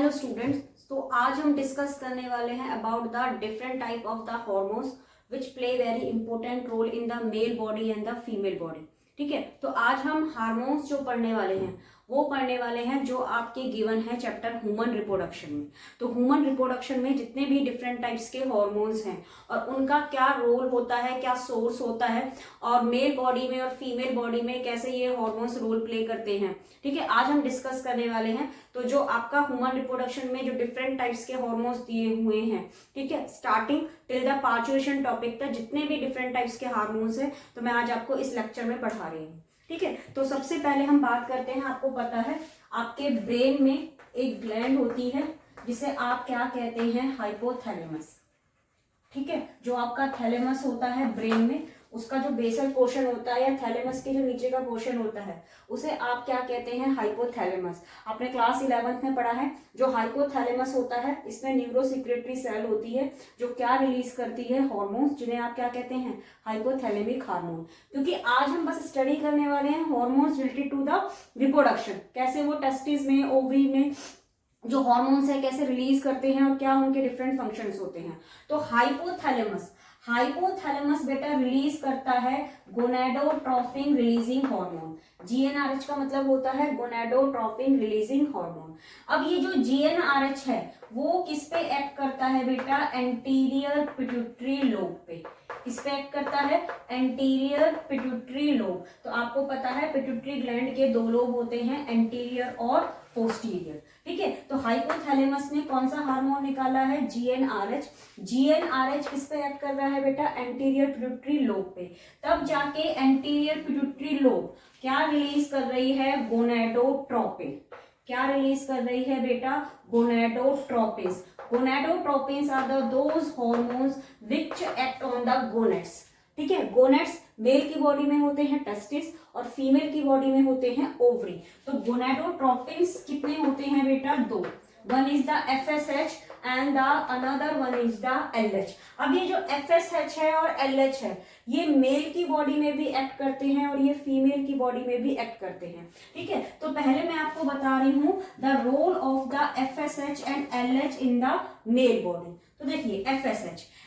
Hello students, तो आज हम डिस्कस करने वाले हैं about the different type of the hormones which play very important role in the male body and the female body. ठीक है, तो आज हम हार्मोन्स जो पढ़ने वाले हैं वो पढ़ने वाले हैं जो आपके गिवन है चैप्टर ह्यूमन रिप्रोडक्शन में। तो ह्यूमन रिप्रोडक्शन में जितने भी डिफरेंट टाइप्स के हॉर्मोन्स हैं और उनका क्या रोल होता है, क्या सोर्स होता है, और मेल बॉडी में और फीमेल बॉडी में कैसे ये हॉर्मोन्स रोल प्ले करते हैं, ठीक है, आज हम डिस्कस करने वाले हैं। तो जो आपका ह्यूमन रिप्रोडक्शन में जो डिफरेंट टाइप्स के हॉर्मोन्स दिए हुए हैं, ठीक है, starting till the parturition topic तक जितने भी डिफरेंट टाइप्स के हार्मोन्स हैं, तो मैं आज आपको इस लेक्चर में पढ़ा रही हूँ। ठीक है, तो सबसे पहले हम बात करते हैं, आपको पता है आपके ब्रेन में एक ग्लैंड होती है जिसे आप क्या कहते हैं, हाइपोथैलेमस। ठीक है, जो आपका थैलेमस होता है ब्रेन में, उसका जो बेसल पोर्शन होता है या थैलेमस के जो नीचे का पोर्शन होता है उसे आप क्या कहते हैं, हाइपोथैलेमस। आपने क्लास 11th में पढ़ा है। जो हाइपोथैलेमस होता है इसमें न्यूरोसेक्रेटरी सेल होती है जो क्या रिलीज करती है, हॉर्मोन्स, जिन्हें आप क्या कहते हैं, हाइपोथैलेमिक हार्मोन। क्योंकि आज हम बस स्टडी करने वाले हैं hormones related to the reproduction, कैसे वो टेस्टिस में, ओवरी में जो हॉर्मोन्स है कैसे रिलीज करते हैं और क्या उनके डिफरेंट फंक्शंस होते हैं। तो हाइपोथैलेमस बेटा रिलीज करता है गोनेडोट्रोपिन रिलीजिंग हार्मोन। जीएनआरएच का मतलब होता है गोनेडोट्रोपिन रिलीजिंग हार्मोन। अब ये जो जीएनआरएच है वो किस पे एक्ट करता है बेटा, एंटीरियर पिट्यूटरी लोब पे। किस पे एक्ट करता है, एंटीरियर पिट्यूटरी लोब। तो आपको पता है पिट्यूटरी ग्लैंड के दो लोब होते हैं, एंटीरियर और पोस्टीरियर। ठीक है, तो हाइपोथैलेमस ने कौन सा हार्मोन निकाला है, जीएनआरएच। जीएनआरएच किस पे एक्ट कर रहा है बेटा, एंटीरियर पिट्यूटरी लोब पे। तब जाके एंटीरियर पिट्यूटरी लोब क्या रिलीज कर रही है, गोनेडोट्रोपिन। क्या रिलीज कर रही है बेटा, gonadotropins. Gonadotropins are those hormones which act on the gonads. ठीक है, गोनेड्स मेल की बॉडी में होते हैं टेस्टिस और फीमेल की बॉडी में होते हैं ओवरी। तो गोनेडोट्रोपिन्स कितने होते हैं बेटा, दो। One is the FSH and the another one is the LH. अब ये जो एफएसएच है और एलएच है ये मेल की बॉडी में भी एक्ट करते हैं और ये फीमेल की बॉडी में भी एक्ट करते हैं। ठीक है, तो पहले मैं आपको बता रही हूँ the role of the FSH and LH in the male body. तो देखिए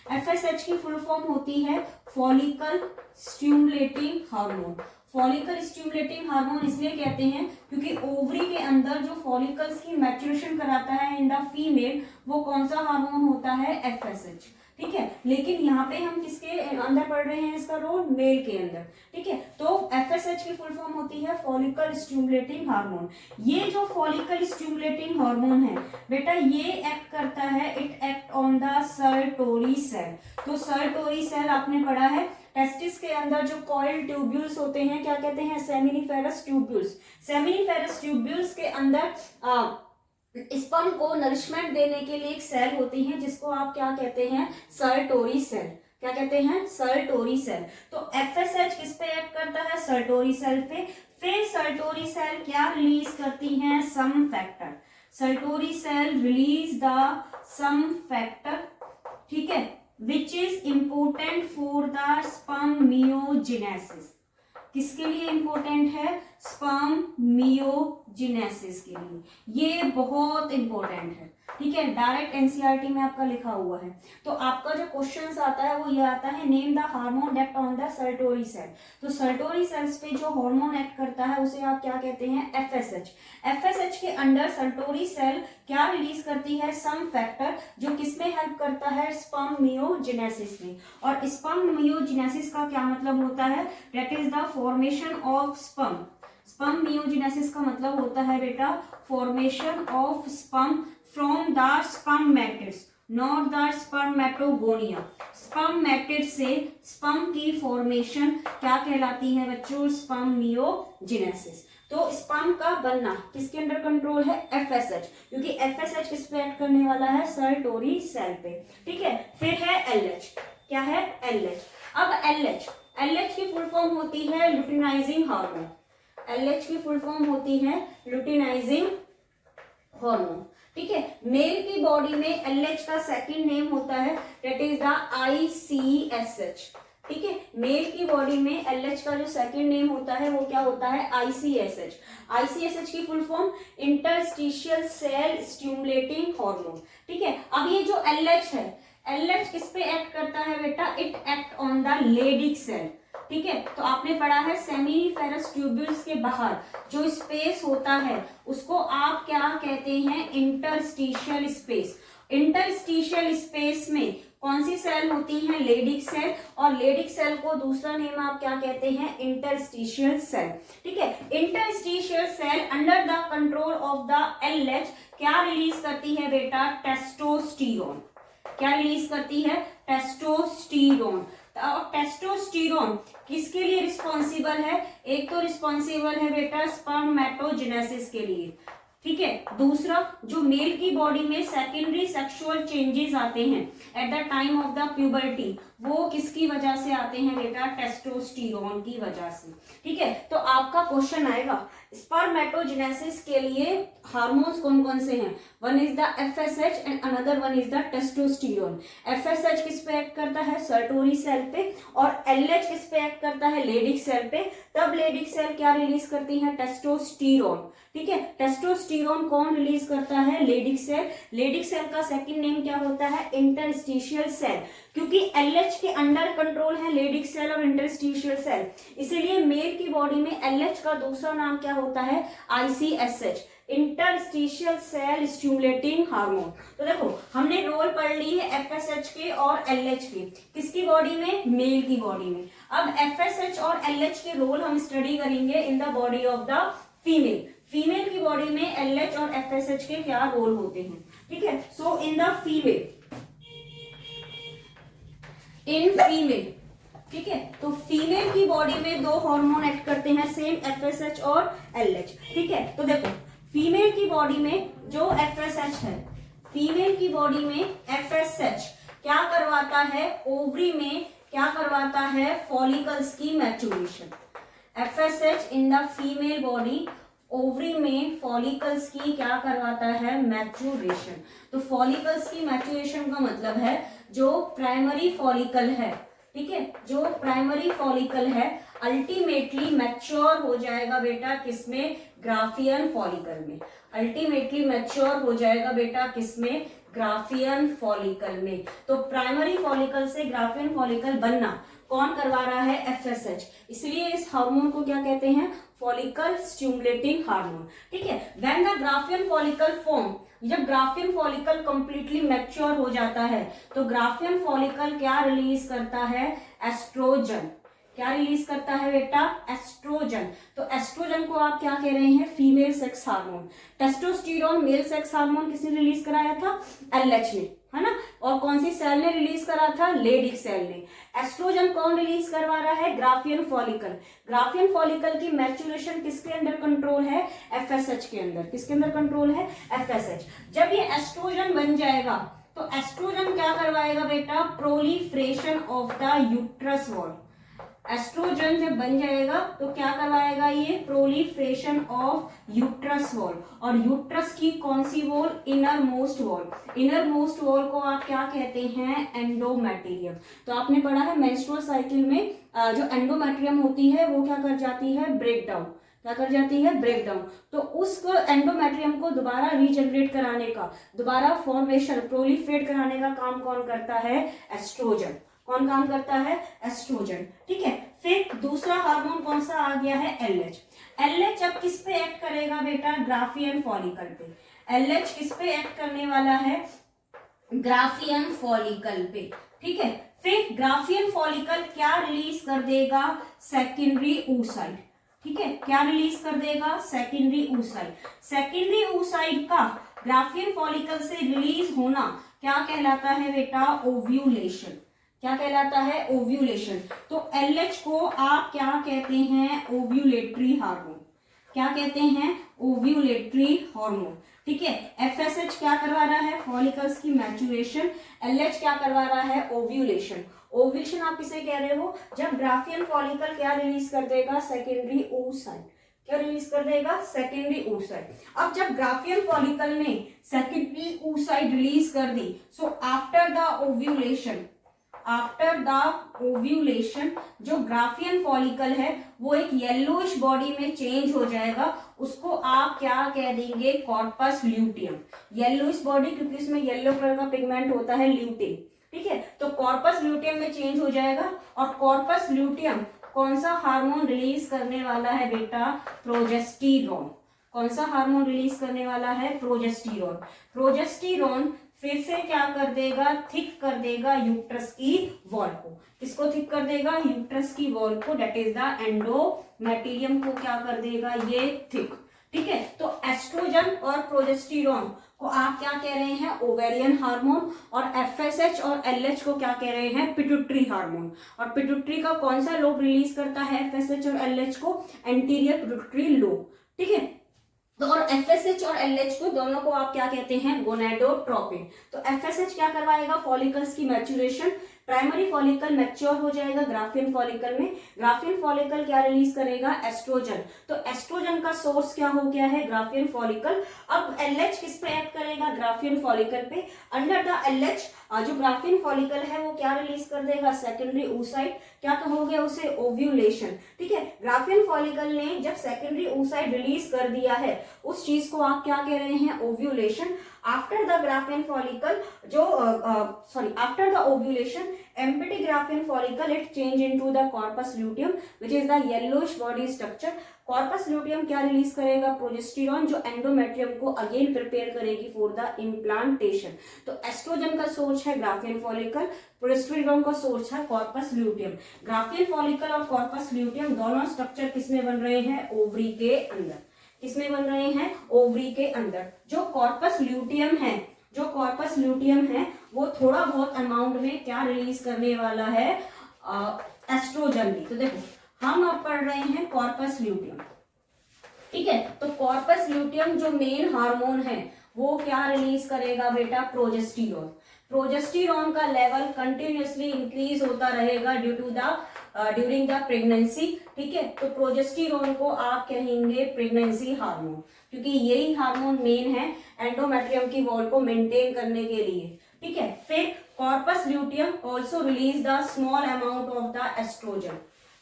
एफएसएच की फुल फॉर्म होती है follicle stimulating hormone. Follicle stimulating hormone इसलिए कहते हैं क्योंकि ओवरी के अंदर जो फॉलिकल्स की मैच्योरेशन कराता है इन द फीमेल, वो कौन सा हार्मोन होता है, एफएसएच। ठीक है, लेकिन यहाँ पे हम किसके अंदर पढ़ रहे हैं इसका रोल, मेल के अंदर। ठीक है, तो एफएसएच की फुल फॉर्म होती है फॉलिकल स्टिमुलेटिंग हार्मोन। ये जो फॉलिकल स्टिमुलेटिंग हार्मोन है बेटा ये एक्ट करता है, it act on the sertoli cell. तो सर्टोरी सेल आपने पढ़ा है, टेस्टिस के अंदर जो कॉइल ट्यूब्यूल्स होते हैं क्या कहते हैं, सेमिनिफेरस ट्यूब्यूल्स। सेमिनिफेरस ट्यूब्यूल्स के अंदर स्पर्म को नरिशमेंट देने के लिए एक सेल होती है जिसको आप क्या कहते हैं, सर्टोरी सेल। क्या कहते हैं, सर्टोरी सेल। तो एफएसएच किस पे एक्ट करता है, सर्टोरी सेल पे। फिर सर्टोरी सेल क्या रिलीज करती हैं, some factor. Sertoli cell release the some factor, ठीक है, which is important for the spermiogenesis. किसके लिए इंपॉर्टेंट है, स्पर्मियोजेनेसिस के लिए। ये बहुत इंपॉर्टेंट है। ठीक है, डायरेक्ट एनसीईआरटी में आपका लिखा हुआ है। तो आपका जो क्वेश्चंस आता है वो ये आता है, name the hormone act on the sertoli cell. तो सर्टोरी सेल्स पे जो हार्मोन एक्ट करता है उसे आप क्या कहते हैं, एफएसएच। एफएसएच के अंडर सर्टोरी सेल क्या रिलीज करती है, सम फैक्टर, जो किसमें हेल्प करता है, स्पर्मियोजेनेसिस में। और स्पर्मियोजेनेसिस का क्या मतलब होता है, that is the formation of sperm. Spermiogenesis का मतलब होता है बेटा formation of sperm from the spermatids, not the spermatogonia. Spermatid से स्पर्म की फॉर्मेशन क्या कहलाती है बच्चों, स्पर्मियोजेनेसिस। तो स्पर्म का बनना किसके अंडर कंट्रोल है, एफएसएच, क्योंकि एफएसएच किस पे एक्ट करने वाला है, सर्टोरी सेल पे। ठीक है, फिर है एलएच। क्या है, एलएच। अब एलएच की फुल फॉर्म होती है लुटिनाइजिंग हार्मोन। एलएच की फुल फॉर्म होती है लुटिनाइजिंग हार्मोन। ठीक है, मेल की बॉडी में एलएच का सेकंड नेम होता है, दैट इज द आईसीएसएच। ठीक है। मेल की बॉडी में LH का जो सेकंड नेम होता है वो क्या होता है, ICSH। ICSH की full form interstitial cell stimulating hormone. ठीक है। अब ये जो LH है, LH किस पे एक्ट करता है बेटा, it act on the Leydig cell. ठीक है। तो आपने पढ़ा है सेमीफेरस ट्यूब्यूल्स के बाहर जो स्पेस होता है उसको आप क्या कहते हैं, इंटरस्टिशियल स्पेस। इंटरस्टिशियल स्पेस में कौन सी सेल होती है, लेडिक सेल, और लेडिक सेल को दूसरा नेम आप क्या कहते हैं, इंटरस्टिशियल सेल। ठीक है। Interstitial cell under the control of the LH क्या रिलीज करती है बेटा, टेस्टोस्टेरोन। क्या रिलीज करती है, टेस्टोस्टेरोन। टेस्टोस्टेरोन किसके लिए रिस्पॉन्सिबल है, एक तो रिस्पॉन्सिबल है बेटा स्पर्मेटोजेनेसिस के लिए। ठीक है। दूसरा, जो मेल की बॉडी में सेकेंडरी सेक्सुअल चेंजेस आते हैं at the time of the puberty, वो किसकी वजह से आते हैं बेटा, टेस्टोस्टेरोन की वजह से। ठीक है। तो आपका क्वेश्चन आएगा स्पर्मेटोजेनेसिस के लिए हार्मोन्स कौन कौन से हैं, one is the FSH and another one is the testosterone. FSH किस पे एक्ट करता है, सर्टोरी सेल पे, और LH किस पे एक्ट करता है, लेडिक सेल पे। तब लेडिक सेल क्या रिलीज करती है, टेस्टोस्टेरोन। ठीक है। टेस्टोस्टेरोन कौन रिलीज करता है, लेडिक सेल। लेडिक सेल का सेकंड नेम क्या होता है, इंटरस्टिशियल सेल, क्योंकि LH के अंडर कंट्रोल है लेडिक सेल और इंटरस्टिशियल सेल, इसीलिए मेल की बॉडी में LH का दूसरा नाम क्या होता है, ICSH, interstitial cell stimulating hormone. तो देखो हमने रोल पढ़ ली है FSH के और LH के, किसकी बॉडी में, मेल की बॉडी में। अब FSH और LH के रोल हम स्टडी करेंगे in the body of the female. Female की बॉडी में LH और FSH के क्या रोल होते हैं। ठीक है। So in the female, in female, ठीक है, तो फीमेल की बॉडी में दो हार्मोन एक्ट करते हैं सेम, FSH और LH। ठीक है। तो देखो फीमेल की बॉडी में जो FSH है, फीमेल की बॉडी में FSH क्या करवाता है, ओवरी में क्या करवाता है, फॉलिकल्स की maturation. FSH in the female body ovary में फॉलिकल्स की क्या करवाता है, मैच्योरेशन। तो फॉलिकल्स की मैच्योरेशन का मतलब है जो प्राइमरी फॉलिकल है, ठीक है, जो प्राइमरी फॉलिकल है अल्टीमेटली मैच्योर हो जाएगा बेटा किसमें, ग्राफियन फॉलिकल में। अल्टीमेटली मैच्योर हो जाएगा बेटा किसमें, ग्राफियन फॉलिकल में। तो प्राइमरी फॉलिकल से ग्राफियन फॉलिकल बनना कौन करवा रहा है, FSH। इसलिए इस हार्मोन को क्या कहते हैं, फॉलिकल स्टिमुलेटिंग हार्मोन। ठीक है। When the graafian follicle form, जब ग्राफियन फॉलिकल कंप्लीटली मैच्योर हो जाता है तो ग्राफियन फॉलिकल क्या रिलीज करता है, एस्ट्रोजन। क्या रिलीज करता है बेटा, एस्ट्रोजन। तो एस्ट्रोजन को आप क्या कह रहे हैं, female sex hormone. Testosterone mail sex hormone किसने रिलीज कराया था, LH ने, है ना, और कौन सी सेल ने रिलीज करा था, लेडिक सेल ने। एस्ट्रोजन कौन रिलीज करवा रहा है, ग्राफियन फॉलिकल। ग्राफियन फॉलिकल की मैच्योरेशन किसके अंडर कंट्रोल है, FSH के अंदर। किसके अंदर कंट्रोल है, FSH। जब ये एस्ट्रोजन बन जाएगा तो एस्ट्रोजन क्या करवाएगा बेटा, proliferation of the uterus wall. Estrogen जब बन जाएगा तो क्या करवाएगा, ये प्रोलिफरेशन ऑफ यूट्रस वॉल। और यूट्रस की कौन सी wall, innermost wall. Innermost wall को आप क्या कहते हैं, एंडोमेट्रियम। तो आपने पढ़ा है मेंस्ट्रुअल साइकिल में जो एंडोमेट्रियम होती है वो क्या कर जाती है, ब्रेक डाउन। क्या कर जाती है, ब्रेक डाउन। तो उस एंडोमेट्रियम को दोबारा रीजनरेट कराने का, दोबारा फॉर्मेशन, प्रोलिफरेट कराने का काम कौन करता है, एस्ट्रोजन। कौन काम करता है, एस्ट्रोजन। ठीक है। फिर दूसरा हार्मोन कौन सा आ गया है, LH। LH अब किस पे एक्ट करेगा बेटा, ग्राफियन फॉलिकल पे। LH किस पे एक्ट करने वाला है, ग्राफियन फॉलिकल पे। ठीक है। फिर ग्राफियन फॉलिकल क्या रिलीज कर देगा, सेकेंडरी oocyte। ठीक है। क्या रिलीज कर देगा, सेकेंडरी oocyte। सेकेंडरी oocyte का ग्राफियन फॉलिकल से रिलीज होना क्या कहलाता है बेटा, ओव्यूलेशन। क्या कहलाता है, ओव्यूलेशन। तो LH को आप क्या कहते हैं, ओव्यूलेटरी हार्मोन। क्या कहते हैं, ओव्यूलेटरी हार्मोन। ठीक है। FSH क्या करवा रहा है, फॉलिकल्स की मैच्योरेशन। LH क्या करवा रहा है, ओव्यूलेशन। ओव्यूलेशन आप किसे कह रहे हो, जब ग्राफियन फॉलिकल क्या रिलीज कर देगा, सेकेंडरी oocyte। क्या रिलीज कर देगा, सेकेंडरी oocyte। अब जब ग्राफियन फॉलिकल ने सेकेंडरी oocyte रिलीज कर दी, so after the ovulation, after the ovulation जो ग्राफियन फॉलिकल है वो एक येलोइश बॉडी में चेंज हो जाएगा, उसको आप क्या कह देंगे, कॉर्पस ल्यूटियम। येलोइश बॉडी क्योंकि इसमें येलो कलर का पिगमेंट होता है ल्यूटिन, ठीक है, तो कॉर्पस ल्यूटियम में चेंज हो जाएगा। और कॉर्पस ल्यूटियम कौन सा हार्मोन रिलीज करने वाला है बेटा, प्रोजेस्टेरॉन। कौन सा हार्मोन रिलीज करने वाला है, प्रोजेस्टेरॉन। प्रोजेस्टेरॉन फिर से क्या कर देगा, थिक कर देगा यूट्रस की वॉल को। किसको थिक कर देगा, यूट्रस की वॉल को, डेट इज द एंडोमेटेरियम को क्या कर देगा, ये थिक, ठीक है। तो एस्ट्रोजन और प्रोजेस्टेरॉन को आप क्या कह रहे हैं, ओवेरियन हार्मोन, और एफएसएच और एलएच को क्या कह रहे हैं, पिट्यूटरी हार्मोन। और पिट्यूटरी का कौन सा लोब रिलीज करता है एफएसएच और एलएच को, एंटीरियर पिट्यूटरी लोब, ठीक है। तो और एफएसएच और एलएच को दोनों को आप क्या कहते हैं, गोनेडोट्रोपिन। तो एफएसएच क्या करवाएगा, फॉलिकल्स की मैच्योरेशन, प्राइमरी फॉलिकल मैच्योर हो जाएगा ग्राफियन फॉलिकल में। ग्राफियन फॉलिकल क्या रिलीज करेगा, एस्ट्रोजन। तो एस्ट्रोजन का सोर्स क्या हो गया है, ग्राफियन फॉलिकल। अब एलएच किस पे एक्ट करेगा, ग्राफियन फॉलिकल पे। अंडर द एलएच जो ग्राफियन फॉलिकल है वो क्या रिलीज कर देगा, सेकेंडरी oocyte, क्या कहोगे उसे, ओव्यूलेशन, ठीक है। ग्राफियन फॉलिकल ने जब सेकेंडरी oocyte रिलीज कर दिया है उस चीज को आप क्या कह रहे हैं, ovulation. After the graafian follicle जो after the ovulation empty graphene follicle it change into the corpus luteum which is the yellowish body structure. corpus luteum क्या रिलीज करेगा, प्रोजेस्टेरॉन, जो एंडोमेट्रियम को अगेन प्रिपेयर करेगी फॉर द इम्प्लांटेशन। तो oestrogen का source है graafian follicle, progesterone का source है कॉर्पस ल्यूटियम। ग्राफियन फॉलिकल और कॉर्पस ल्यूटियम दोनों स्ट्रक्चर किसमें बन रहे हैं, ओवरी के अंदर। किसमें बन रहे हैं, ओवरी के अंदर। जो कॉर्पस ल्यूटियम है, जो कॉर्पस ल्यूटियम है वो थोड़ा बहुत अमाउंट में क्या रिलीज करने वाला है, एस्ट्रोजन भी। तो देखो हम अब पढ़ रहे हैं कॉर्पस ल्यूटियम, ठीक है। तो कॉर्पस ल्यूटियम जो मेन हार्मोन है वो क्या रिलीज करेगा बेटा, प्रोजेस्टेरॉन। प्रोजेस्टेरॉन का लेवल कंटिन्यूअसली इंक्रीज होता रहेगा ड्यूरिंग द प्रेगनेंसी, ठीक है। तो प्रोजेस्टेरॉन को आप कहेंगे प्रेगनेंसी हार्मोन, क्योंकि यही हार्मोन मेन है एंडोमेट्रियम की वॉल को मेंटेन करने के लिए, ठीक है। फिर corpus luteum also release the small amount of the oestrogen,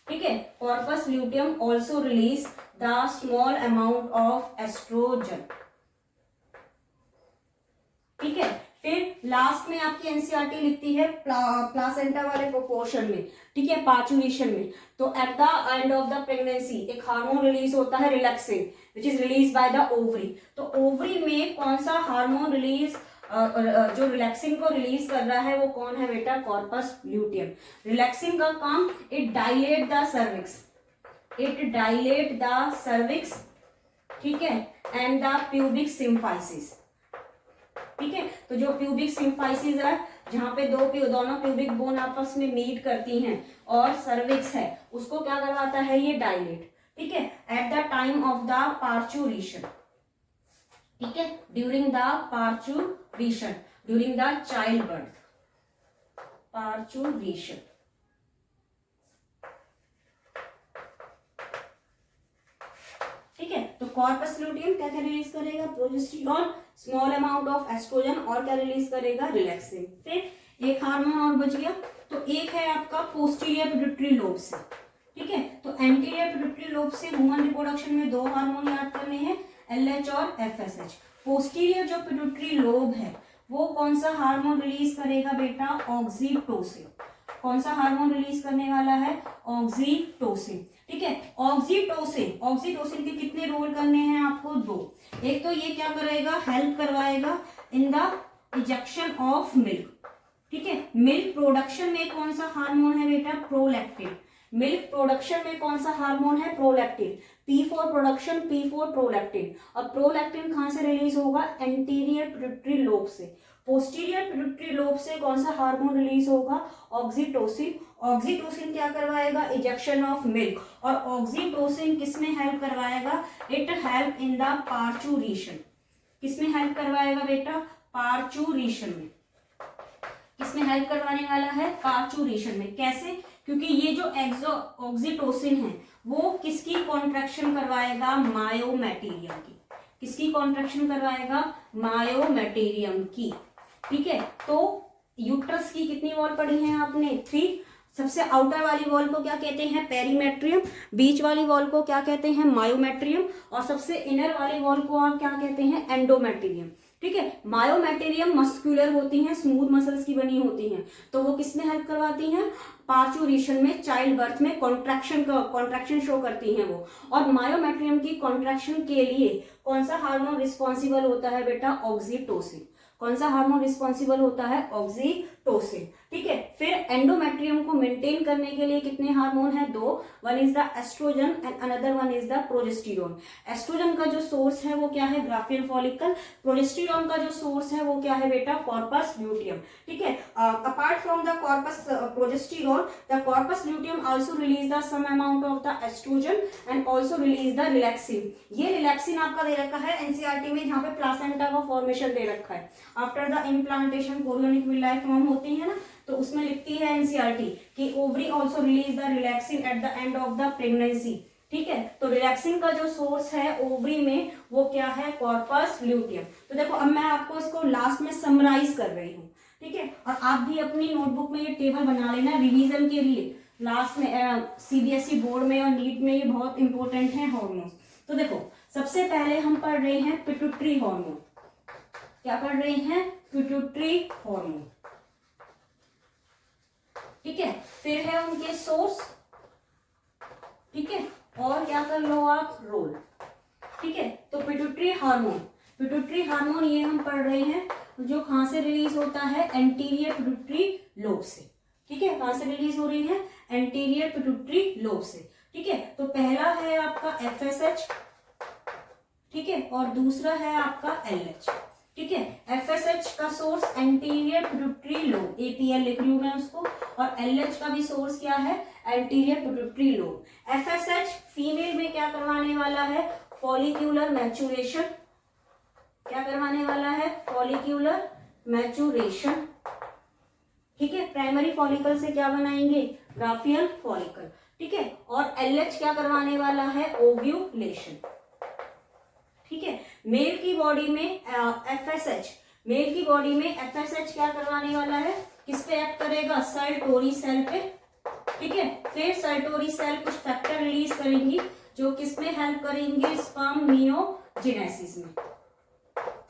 ठीक है। Corpus luteum also release the small amount of oestrogen, ठीक है। फिर लास्ट में आपकी एनसीईआरटी लिखती है प्लासेंटा वाले प्रोपोर्शन में, ठीक है, पार्चुरेशन में। तो at the end of the pregnancy एक हार्मोन रिलीज होता है relaxin which is release by the ovary. तो ओवरी में कौन सा हार्मोन रिलीज जो रिलैक्सिन को रिलीज कर रहा है वो कौन है बेटा, कॉर्पस ल्यूटियम। रिलैक्सिन का काम, it dilate the cervix, it dilate the cervix, ठीक है, एंड द प्यूबिक सिम्फाइसिस, ठीक है। तो जो प्यूबिक सिम्फाइसिस है जहां पे दोनों प्यूबिक बोन आपस में मीट करती हैं और सर्विक्स है उसको क्या करवाता है, ये डायलेट, ठीक है, at the time of the parturition, ठीक है, during the parturition, during the child birth, parturition, ठीक है। तो कॉर्पस ल्यूटियम क्या क्या रिलीज करेगा, progesterone, small amount of oestrogen, और क्या रिलीज करेगा, रिलैक्सिन। फिर एक हार्मोन और बच गया, तो एक है आपका पोस्टीरियर पिट्यूटरी लोब से, ठीक है। तो एंटीरियर पिट्यूटरी लोब से ह्यूमन रिप्रोडक्शन में दो हार्मोन याद करने हैं, एलएच और एफएसएच। पोस्टीरियर जो पिट्यूटरी लोब है वो कौन सा हार्मोन रिलीज करेगा बेटा, ऑक्सीटोसिन। कौन सा हार्मोन रिलीज करने वाला है, ऑक्सीटोसिन, ठीक है। ऑक्सीटोसिन के कितने रोल करने हैं आपको, दो। एक तो ये क्या करेगा, हेल्प करवाएगा in the ejection of milk, ठीक है। मिल्क प्रोडक्शन में कौन सा हार्मोन है बेटा, प्रोलैक्टिन। मिल्क प्रोडक्शन में कौन सा हार्मोन है, prolactin. P4 production, P4 prolactin. और प्रोलैक्टिन कहां से रिलीज होगा, एंटीरियर पिट्यूटरी लोब से। पोस्टीरियर पिट्यूटरी लोब से कौन सा हार्मोन रिलीज होगा, ऑक्सीटोसिन। ऑक्सीटोसिन क्या करवाएगा, इजेक्शन ऑफ मिल्क। और ऑक्सीटोसिन किसमें हेल्प करवाएगा, it help in the parturition. किसमें हेल्प करवाएगा बेटा, पार्चुरेशन में। किसमें हेल्प करवाने वाला है, पार्चुरेशन में। कैसे, क्योंकि ये जो ऑक्सीटोसिन है वो किसकी कॉन्ट्रैक्शन करवाएगा, मायोमेटेरियम की। किसकी कॉन्ट्रैक्शन करवाएगा, मायोमेटेरियम की, ठीक है। तो यूट्रस की कितनी वॉल पढ़ी है आपने? 3। सबसे आउटर वाली वॉल को क्या कहते हैं? पेरीमेट्रियम। बीच वाली वॉल को क्या कहते हैं? मायोमेट्रियम। और सबसे इनर वाली वॉल को आप क्या कहते हैं? एंडोमेट्रियम। ठीक है, मायोमेटेरियम मस्कुलर होती हैं, स्मूथ मसल्स की बनी होती हैं, तो वो किसमें हेल्प करवाती हैं? पार्चुरेशन में, चाइल्ड बर्थ में कॉन्ट्रैक्शन शो करती हैं वो। और मायोमेट्रियम की कॉन्ट्रैक्शन के लिए कौन सा हार्मोन रिस्पॉन्सिबल होता है बेटा? ऑक्सीटोसिन। कौन सा हार्मोन रिस्पॉन्सिबल होता है? ऑक्सीटोसिन। ठीक है, फिर एंडोमेट्रियम को मेंटेन करने के लिए कितने हार्मोन है? 2। One is the oestrogen and another one is the progesterone. Oestrogen का जो सोर्स है वो क्या है? Graafian follicle. प्रोजेस्टेरोन का जो सोर्स है वो क्या है बेटा? Corpus luteum. ठीक है, apart from the corpus progesterone, the corpus luteum also release the some amount of the oestrogen and also release the relaxin. ये रिलैक्सिन आपका दे रखा है एनसीईआरटी में, जहां पे प्लासेंटा का फॉर्मेशन दे रखा है। After the implantation chorionic villi form होती है ना, तो उसमें लिखती है एनसीईआरटी कि ovary also release the relaxin at the end of the pregnancy. ठीक है, तो रिलैक्सिन का जो सोर्स है ओवरी में वो क्या है? Corpus luteum. तो देखो अब मैं आपको इसको लास्ट में समराइज कर रही हूँ। ठीक है, और आप भी अपनी नोटबुक में ये टेबल बना लेना रिवीजन के लिए। लास्ट में सीबीएसई बोर्ड में और नीट में ये बहुत इंपॉर्टेंट है हार्मोन्स। तो देखो सबसे पहले हम पढ़ रहे हैं पिट्यूटरी हार्मोन। क्या पढ़ रहे हैं? Pituitary hormone. ठीक है, फिर है उनके सोर्स। ठीक है, और क्या कर लो आप? रोल। ठीक है, तो पिट्यूटरी हार्मोन, पिट्यूटरी हार्मोन ये हम पढ़ रहे हैं जो कहां से रिलीज होता है? एंटीरियर पिट्यूटरी लोब से। ठीक है, कहां से रिलीज हो रही है? एंटीरियर पिट्यूटरी लोब से। ठीक है, तो पहला है आपका एफएसएच। ठीक है, और दूसरा है आपका एलएच। ठीक है, एफएसएच का source anterior pituitary lobe, APL लिख रही हूं मैं उसको, और एलएच का भी सोर्स क्या है? Anterior pituitary lobe. FSH female में क्या करवाने वाला है? Follicular maturation. क्या करवाने वाला है? Follicular maturation. ठीक है, प्राइमरी फॉलिकल से क्या बनाएंगे? Graafian follicle. ठीक है, और एलएच क्या करवाने वाला है? ओव्यूलेशन। ठीक है, मेल की बॉडी में एफएसएच, मेल की बॉडी में एफएसएच क्या करवाने वाला है? किस पे एक्ट करेगा? सल्टोरी सेल पे। ठीक है, फिर सल्टोरी सेल कुछ फैक्टर रिलीज करेंगी जो किस में हेल्प करेंगे? स्पर्म नियोजेनेसिस में।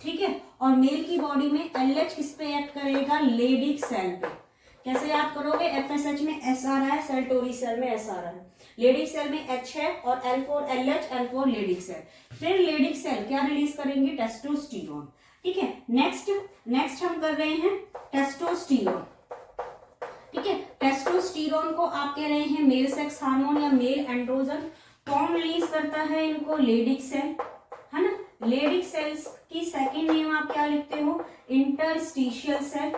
ठीक है, और मेल की बॉडी में एलएच किस पे एक्ट करेगा? लेडिक सेल पे। कैसे याद करोगे? एफएसएच में एस आ रहा है, सल्टोरी सेल में एस आ रहा है, लेडिक सेल में एच है, और L4 LH, L4 Leydig cell. फिर लेडिक सेल क्या रिलीज करेंगे? टेस्टोस्टेरोन। ठीक है, नेक्स्ट हम कर रहे हैं टेस्टोस्टेरोन। ठीक है, टेस्टोस्टेरोन को आप कह रहे हैं मेल सेक्स हार्मोन या मेल एंड्रोजन। कौन रिलीज करता है इनको? लेडिक सेल, है ना। लेडिक सेल्स की सेकेंड नेम आप क्या लिखते हो? Interstitial cell.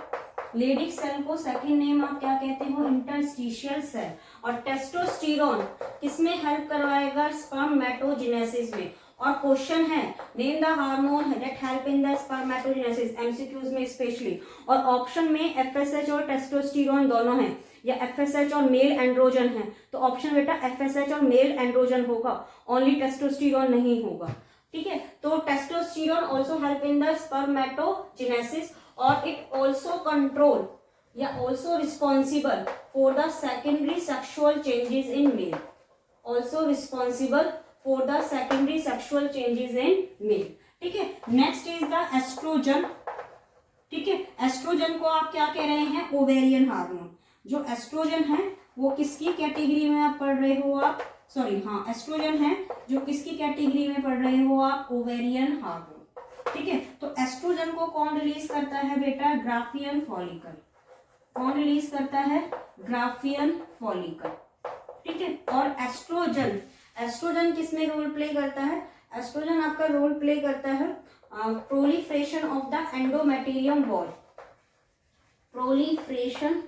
लेडिक सेल को सेकेंड नेम आप क्या कहते हो? Interstitial cell. और टेस्टोस्टेरोन किसमें हेल्प करवाएगा? स्पर्मेटोजेनेसिस में। और क्वेश्चन है name the hormone that help in the spermatogenesis, MCQs में स्पेशली। और ऑप्शन में एफएसएच और टेस्टोस्टेरोन दोनों हैं, या एफएसएच और मेल एंड्रोजन है, तो ऑप्शन बेटा एफएसएच और मेल एंड्रोजन होगा, ओनली टेस्टोस्टेरोन नहीं होगा। ठीक है, तो testosterone also help in the spermatogenesis, और इट ऑल्सो कंट्रोल या also responsible for the secondary sexual changes in male, also responsible for the secondary sexual changes in male. ठीक है, नेक्स्ट इज द एस्ट्रोजन। ठीक है, oestrogen को आप क्या कह रहे हैं? Ovarian hormone. जो एस्ट्रोजन है वो किसकी कैटेगरी में आप पढ़ रहे हो? आप सॉरी हाँ, एस्ट्रोजन है जो किसकी कैटेगरी में पढ़ रहे हो आप? Ovarian hormone. ठीक है, तो एस्ट्रोजन को कौन रिलीज करता है बेटा? Graafian follicle. कौन रिलीज करता है? Graafian follicle. ठीक है, और एस्ट्रोजन, एस्ट्रोजन किसमें रोल प्ले करता है? एस्ट्रोजन आपका रोल प्ले करता है proliferation of the endometrium wall, प्रोलिफरेशन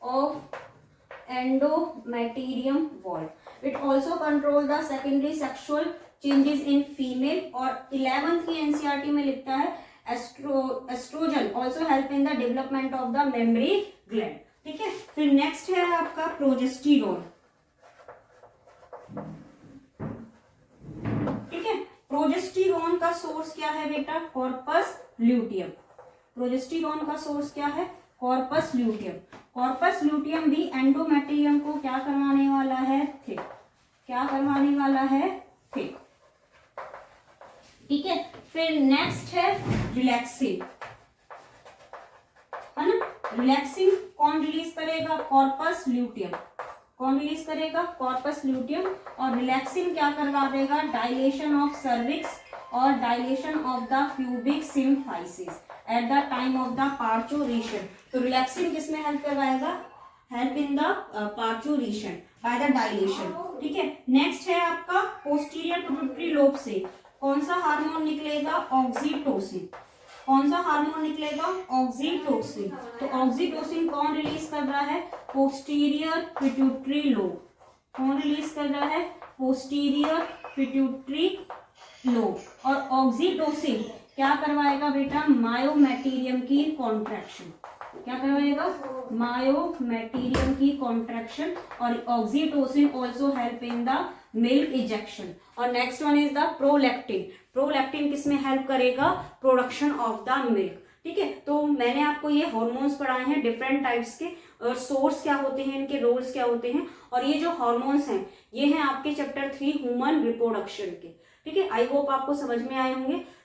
ऑफ endometrium wall. It also control the secondary sexual changes in female. और 11th की एनसीईआरटी में लिखता है oestrogen also help in the development of the mammary gland. ठीक है, फिर नेक्स्ट है आपका प्रोजेस्टेरोन। ठीक है, प्रोजेस्टेरोन का सोर्स क्या है बेटा? Corpus luteum. प्रोजेस्टेरॉन का सोर्स क्या है? Corpus luteum. कॉर्पस ल्यूटियम भी एंडोमेट्रियम को क्या करवाने वाला है? थिक। क्या करवाने वाला है? थिक। ठीक है, फिर नेक्स्ट है रिलैक्सिन, है ना। रिलैक्सिन कौन रिलीज करेगा? Corpus luteum. कौन रिलीज करेगा? Corpus luteum. और रिलैक्सिन क्या करवा देगा? डायलेशन ऑफ सर्विक्स और dilation of the pubic symphysis at the time of the parturition. तो रिलैक्सिन किसमें हेल्प करवाएगा? Help in the parturition by the dilation. ठीक है, नेक्स्ट है आपका पोस्टीरियर पिट्यूटरी लोब से कौन सा हार्मोन निकलेगा? ऑक्सीटोसिन। कौन सा हार्मोन निकलेगा? ऑक्सीटोसिन। तो ऑक्सीटोसिन कौन रिलीज कर रहा है? Posterior pituitary lobe. कौन रिलीज कर रहा है? Posterior pituitary lobe. और ऑक्सीटोसिन क्या करवाएगा बेटा? मायोमेटेरियम की कॉन्ट्रैक्शन। क्या करवाएगा? मायोमेटेरियम की कॉन्ट्रैक्शन। और oxytocin also help in the milk ejection. और next one is the prolactin. Prolactin किसमें हेल्प करेगा? Production of the milk. ठीक है, तो मैंने आपको ये हॉर्मोन्स पढ़ाए हैं डिफरेंट टाइप्स के, और सोर्स क्या होते हैं, इनके रोल्स क्या होते हैं, और ये जो हॉर्मोन्स हैं ये हैं आपके चैप्टर 3 ह्यूमन रिप्रोडक्शन के। ठीक है, आई होप आपको समझ में आए होंगे।